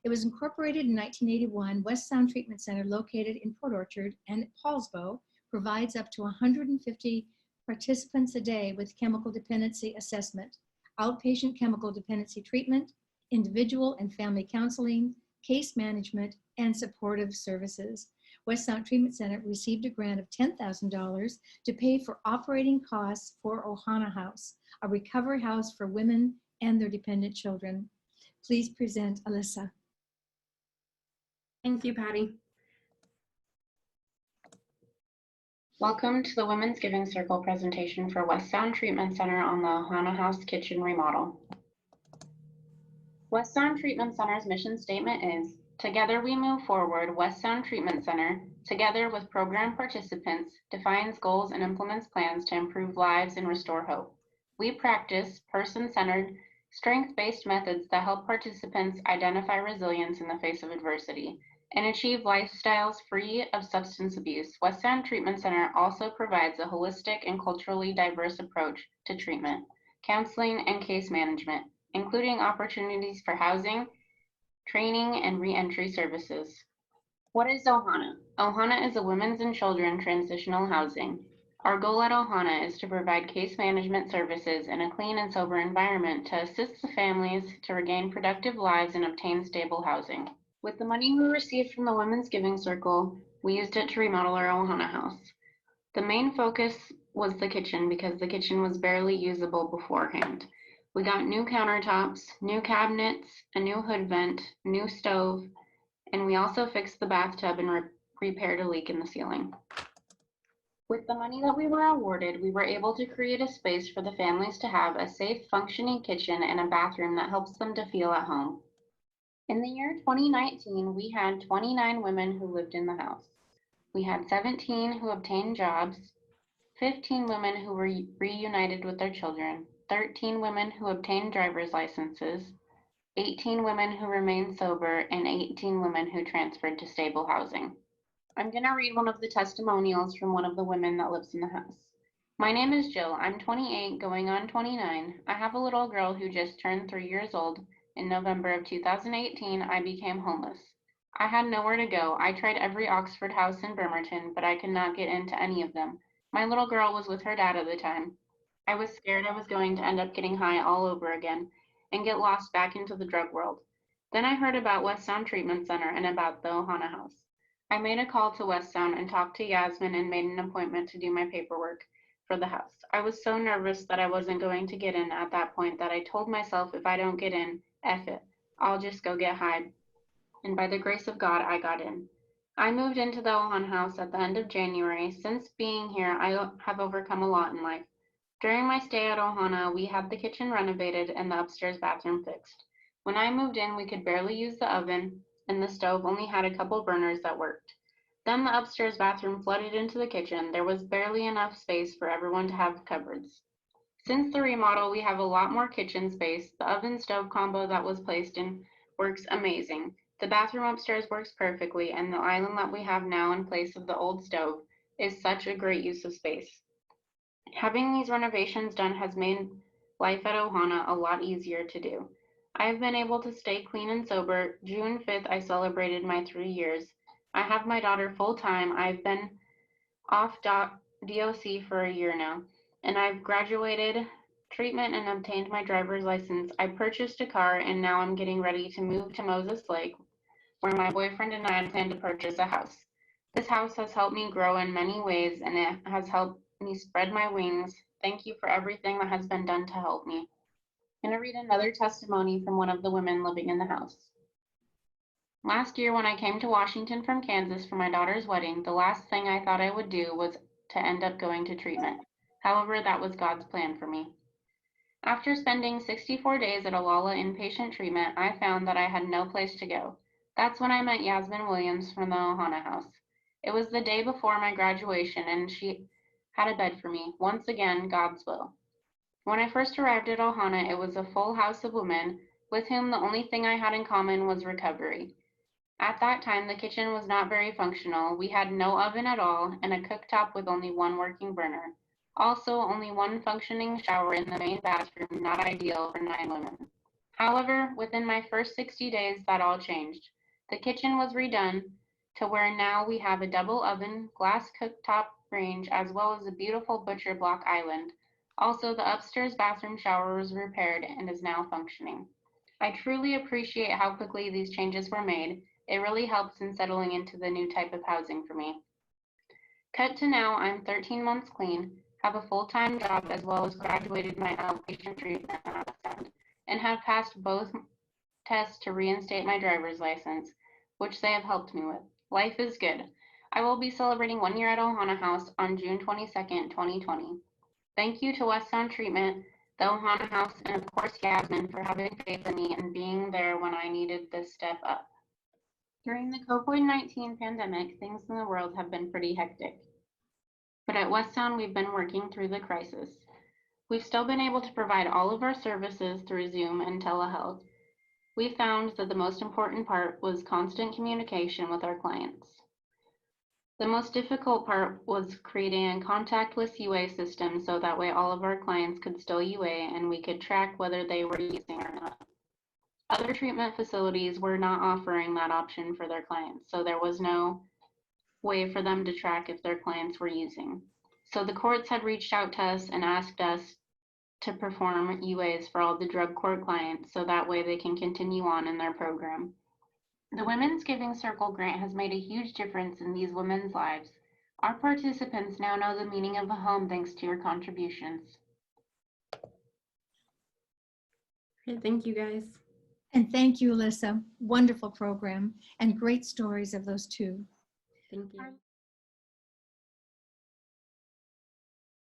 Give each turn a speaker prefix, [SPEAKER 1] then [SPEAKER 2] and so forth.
[SPEAKER 1] It was incorporated in 1981. West Sound Treatment Center, located in Port Orchard and Paulsbo, provides up to 150 participants a day with chemical dependency assessment, outpatient chemical dependency treatment, individual and family counseling, case management, and supportive services. West Sound Treatment Center received a grant of $10,000 to pay for operating costs for Ohana House, a recovery house for women and their dependent children. Please present Alyssa.
[SPEAKER 2] Thank you, Patty.
[SPEAKER 3] Welcome to the Women's Giving Circle presentation for West Sound Treatment Center on the Ohana House kitchen remodel. West Sound Treatment Center's mission statement is, "Together we move forward, West Sound Treatment Center, together with program participants, defines goals and implements plans to improve lives and restore hope. We practice person-centered, strength-based methods that help participants identify resilience in the face of adversity and achieve lifestyles free of substance abuse. West Sound Treatment Center also provides a holistic and culturally diverse approach to treatment, counseling, and case management, including opportunities for housing, training, and re-entry services." What is Ohana? Ohana is a women's and children transitional housing. Our goal at Ohana is to provide case management services in a clean and sober environment to assist the families to regain productive lives and obtain stable housing. With the money we received from the Women's Giving Circle, we used it to remodel our Ohana house. The main focus was the kitchen because the kitchen was barely usable beforehand. We got new countertops, new cabinets, a new hood vent, new stove, and we also fixed the bathtub and repaired a leak in the ceiling. With the money that we were awarded, we were able to create a space for the families to have a safe, functioning kitchen and a bathroom that helps them to feel at home. In the year 2019, we had 29 women who lived in the house. We had 17 who obtained jobs, 15 women who were reunited with their children, 13 women who obtained driver's licenses, 18 women who remained sober, and 18 women who transferred to stable housing. I'm going to read one of the testimonials from one of the women that lives in the house. "My name is Jill. I'm 28, going on 29. I have a little girl who just turned 3 years old. In November of 2018, I became homeless. I had nowhere to go. I tried every Oxford house in Bremerton, but I could not get into any of them. My little girl was with her dad at the time. I was scared I was going to end up getting high all over again and get lost back into the drug world. Then I heard about West Sound Treatment Center and about the Ohana House. I made a call to West Sound and talked to Yasmin and made an appointment to do my paperwork for the house. I was so nervous that I wasn't going to get in at that point that I told myself if I don't get in, F it, I'll just go get high. And by the grace of God, I got in. I moved into the Ohana House at the end of January. Since being here, I have overcome a lot in life. During my stay at Ohana, we had the kitchen renovated and the upstairs bathroom fixed. When I moved in, we could barely use the oven, and the stove only had a couple burners that worked. Then the upstairs bathroom flooded into the kitchen. There was barely enough space for everyone to have cupboards. Since the remodel, we have a lot more kitchen space. The oven stove combo that was placed in works amazing. The bathroom upstairs works perfectly, and the island that we have now in place of the old stove is such a great use of space. Having these renovations done has made life at Ohana a lot easier to do. I have been able to stay clean and sober. June 5th, I celebrated my 3 years. I have my daughter full-time. I've been off DOC for a year now, and I've graduated treatment and obtained my driver's license. I purchased a car, and now I'm getting ready to move to Moses Lake, where my boyfriend and I plan to purchase a house. This house has helped me grow in many ways, and it has helped me spread my wings. Thank you for everything that has been done to help me. I'm going to read another testimony from one of the women living in the house. Last year, when I came to Washington from Kansas for my daughter's wedding, the last thing I thought I would do was to end up going to treatment. However, that was God's plan for me. After spending 64 days at Olala inpatient treatment, I found that I had no place to go. That's when I met Yasmin Williams from the Ohana House. It was the day before my graduation, and she had a bed for me. Once again, God's will. When I first arrived at Ohana, it was a full house of women with whom the only thing I had in common was recovery. At that time, the kitchen was not very functional. We had no oven at all and a cooktop with only one working burner. Also, only one functioning shower in the main bathroom, not ideal for 9 women. However, within my first 60 days, that all changed. The kitchen was redone to where now we have a double oven, glass cooktop range, as well as a beautiful butcher block island. Also, the upstairs bathroom shower was repaired and is now functioning. I truly appreciate how quickly these changes were made. It really helps in settling into the new type of housing for me. Cut to now, I'm 13 months clean, have a full-time job, as well as graduated my outpatient treatment and have passed both tests to reinstate my driver's license, which they have helped me with. Life is good. I will be celebrating 1 year at Ohana House on June 22nd, 2020. Thank you to West Sound Treatment, the Ohana House, and of course Yasmin for having faith in me and being there when I needed this step up. During the COVID-19 pandemic, things in the world have been pretty hectic. But at West Sound, we've been working through the crisis. We've still been able to provide all of our services through Zoom and telehealth. We found that the most important part was constant communication with our clients. The most difficult part was creating a contactless UA system so that way all of our clients could still UA and we could track whether they were using or not. Other treatment facilities were not offering that option for their clients, so there was no way for them to track if their clients were using. So the courts had reached out to us and asked us to perform UAs for all the drug court clients so that way they can continue on in their program. The Women's Giving Circle grant has made a huge difference in these women's lives. Our participants now know the meaning of a home thanks to your contributions.
[SPEAKER 2] Okay, thank you guys.
[SPEAKER 1] And thank you, Alyssa. Wonderful program and great stories of those two.
[SPEAKER 2] Thank you.